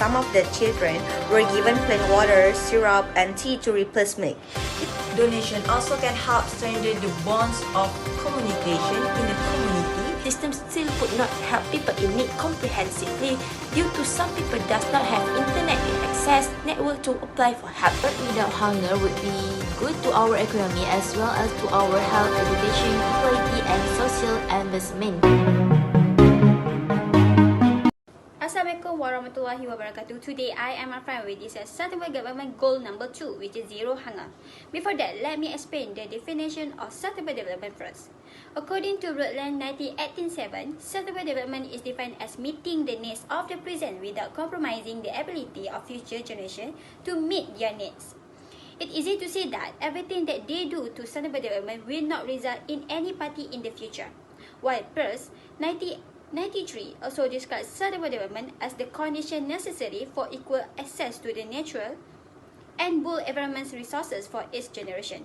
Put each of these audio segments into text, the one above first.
some of the children were given plain water, syrup, and tea to replace milk. Donation also can help strengthen the bonds of communication in the community. System still would not help people in need comprehensively due to some people does not have internet access network to apply for help. But without hunger would be good to our economy as well as to our health, education, equality and social investment. Assalamualaikum warahmatullahi wabarakatuh. Today I am referring with this as Sustainable Development Goal number 2, which is zero hunger. Before that, let me explain the definition of sustainable development first. According to Rootland 1987, sustainable development is defined as meeting the needs of the present without compromising the ability of future generations to meet their needs. It's easy to see that everything that they do to sustainable development will not result in any party in the future. While PAD 350 also describes sustainable development as the condition necessary for equal access to the natural and bull environment resources for each generation.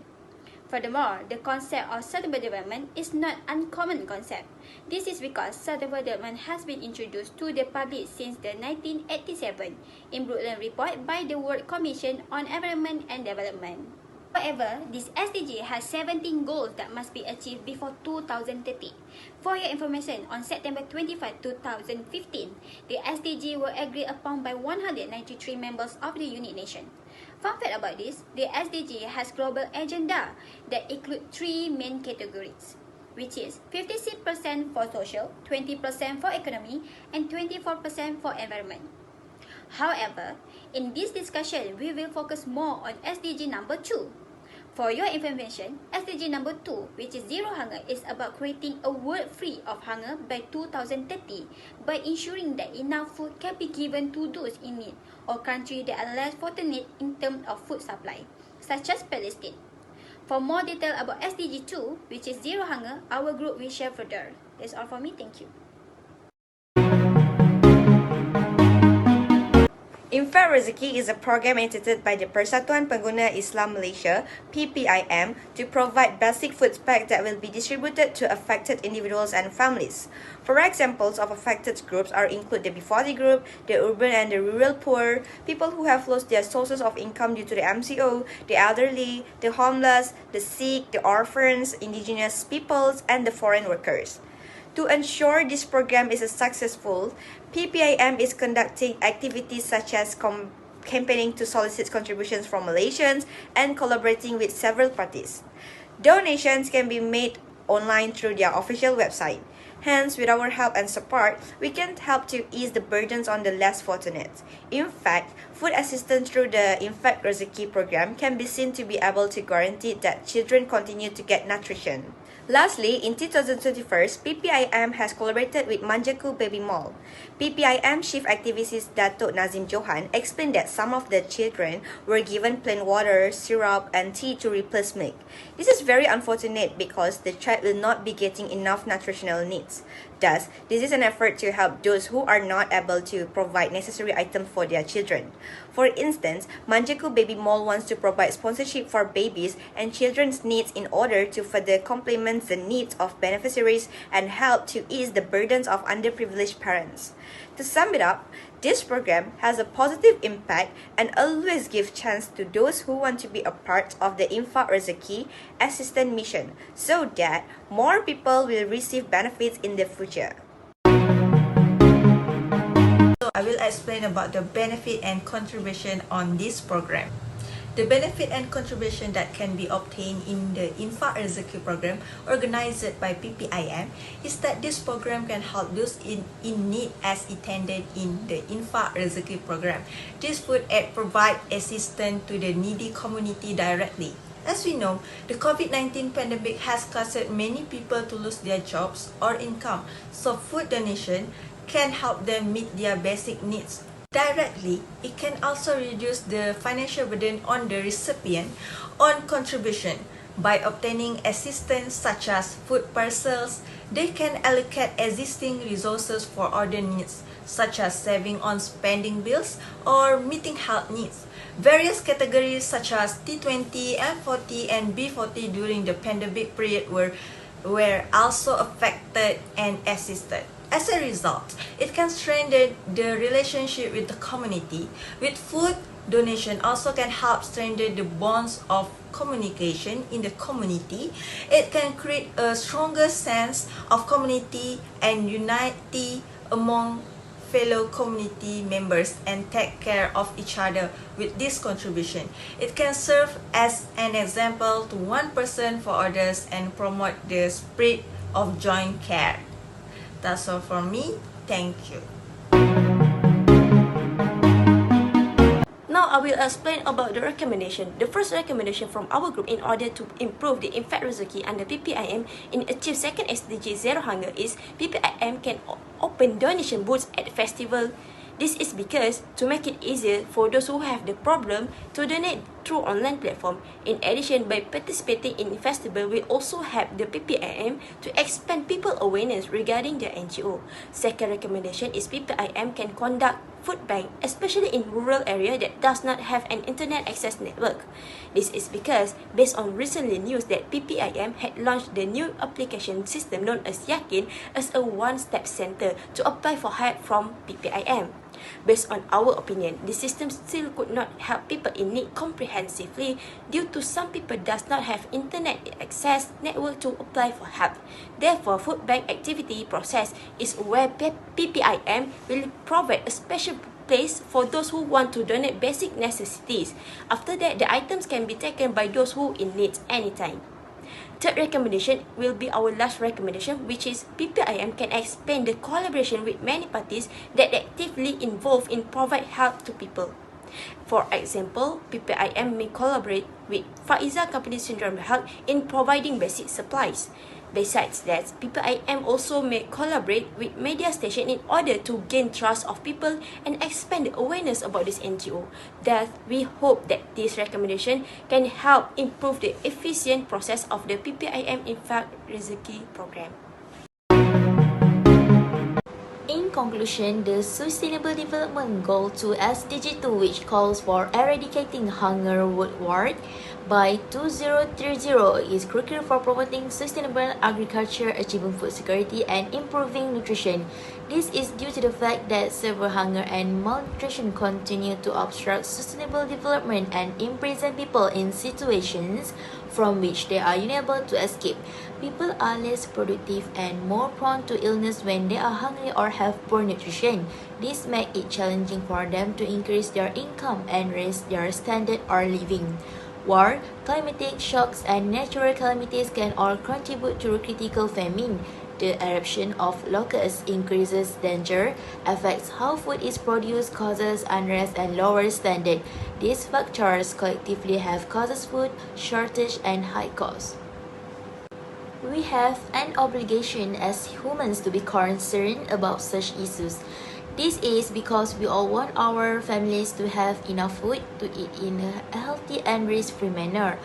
Furthermore, the concept of sustainable development is not an uncommon concept. This is because sustainable development has been introduced to the public since the 1987 in Brundtland Report by the World Commission on Environment and Development. However, this SDG has 17 goals that must be achieved before 2030. For your information, on September 25, 2015, the SDG were agreed upon by 193 members of the United Nations. Fun fact about this, the SDG has global agenda that include 3 main categories, which is 56% for social, 20% for economy, and 24% for environment. However, in this discussion, we will focus more on SDG number 2. For your information, SDG number 2, which is zero hunger, is about creating a world free of hunger by 2030 by ensuring that enough food can be given to those in need or countries that are less fortunate in terms of food supply, such as Palestine. For more detail about SDG 2, which is zero hunger, our group will share further. That's all for me. Thank you. Infak Rezeki is a program instituted by the Persatuan Pengguna Islam Malaysia (PPIM) to provide basic food packs that will be distributed to affected individuals and families. For examples of affected groups are include the B40 group, the urban and the rural poor, people who have lost their sources of income due to the MCO, the elderly, the homeless, the sick, the orphans, indigenous peoples, and the foreign workers. To ensure this program is successful, PPIM is conducting activities such as campaigning to solicit contributions from Malaysians and collaborating with several parties. Donations can be made online through their official website. Hence, with our help and support, we can help to ease the burdens on the less fortunate. In fact, food assistance through the Infak Rezeki program can be seen to be able to guarantee that children continue to get nutrition. Lastly, in 2021, PPIM has collaborated with Manjaku Baby Mall. PPIM Chief Activist Datuk Nazim Johan explained that some of the children were given plain water, syrup, and tea to replace milk. This is very unfortunate because the child will not be getting enough nutritional needs. Thus, this is an effort to help those who are not able to provide necessary items for their children. For instance, Manjaku Baby Mall wants to provide sponsorship for babies and children's needs in order to further complement the needs of beneficiaries and help to ease the burdens of underprivileged parents. To sum it up, this program has a positive impact and always gives chance to those who want to be a part of the Infak Rezeki assistance mission so that more people will receive benefits in the future. So I will explain about the benefit and contribution on this program. The benefit and contribution that can be obtained in the Infak Rezeki program organized by PPIM is that this program can help those in need as intended in the Infak Rezeki program. This food aid provide assistance to the needy community directly. As we know, the COVID-19 pandemic has caused many people to lose their jobs or income, so food donation can help them meet their basic needs. Directly, it can also reduce the financial burden on the recipient on contribution. By obtaining assistance such as food parcels, they can allocate existing resources for other needs, such as saving on spending bills or meeting health needs. Various categories such as T20, M40, and B40 during the pandemic period were also affected and assisted. As a result, it can strengthen the relationship with the community. With food, donation also can help strengthen the bonds of communication in the community. It can create a stronger sense of community and unity among fellow community members and take care of each other with this contribution. It can serve as an example to one person for others and promote the spirit of joint care. That's all for me. Thank you. Now I will explain about the recommendation. The first recommendation from our group in order to improve the infant rezeki under PPIM in achieve second SDG zero hunger is PPIM can open donation booths at the festival. This is because to make it easier for those who have the problem to donate through online platform. In addition, by participating in festival, we also help the PPIM to expand people awareness regarding their NGO. Second recommendation is PPIM can conduct food bank, especially in rural area that does not have an internet access network. This is because, based on recently news that PPIM had launched the new application system known as ASYIQIN as a one-step center to apply for help from PPIM. Based on our opinion, the system still could not help people in need comprehensively due to some people does not have internet access network to apply for help. Therefore, food bank activity process is where PPIM will provide a special place for those who want to donate basic necessities. After that, the items can be taken by those who in need anytime. Third recommendation will be our last recommendation, which is PPIM can expand the collaboration with many parties that actively involved in provide help to people. For example, PPIM may collaborate with FARISHA Company Syndrome Health in providing basic supplies. Besides that, PPIM also may collaborate with media stations in order to gain trust of people and expand the awareness about this NGO. Thus, we hope that this recommendation can help improve the efficient process of the PPIM Infant Rezeki program. In conclusion, the Sustainable Development Goal 2 SDG2, which calls for eradicating hunger worldwide by 2030, is crucial for promoting sustainable agriculture, achieving food security, and improving nutrition. This is due to the fact that severe hunger and malnutrition continue to obstruct sustainable development and imprison people in situations from which they are unable to escape. People are less productive and more prone to illness when they are hungry or have poor nutrition. This makes it challenging for them to increase their income and raise their standard of living. War, climatic shocks, and natural calamities can all contribute to critical famine. The eruption of locusts increases danger, affects how food is produced, causes unrest and lowers standard. These factors collectively have causes food shortage and high costs. We have an obligation as humans to be concerned about such issues. This is because we all want our families to have enough food to eat in a healthy and risk-free manner.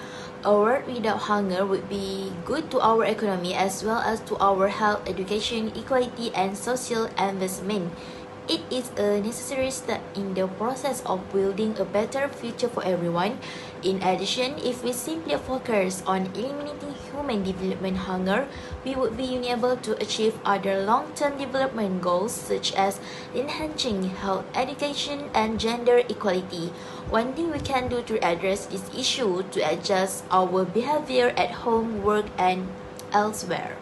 A world without hunger would be good to our economy as well as to our health, education, equality, and social investment. It is a necessary step in the process of building a better future for everyone. In addition, if we simply focus on eliminating human development hunger, we would be unable to achieve other long-term development goals such as enhancing health, education, and gender equality. One thing we can do to address this issue to adjust our behavior at home, work, and elsewhere.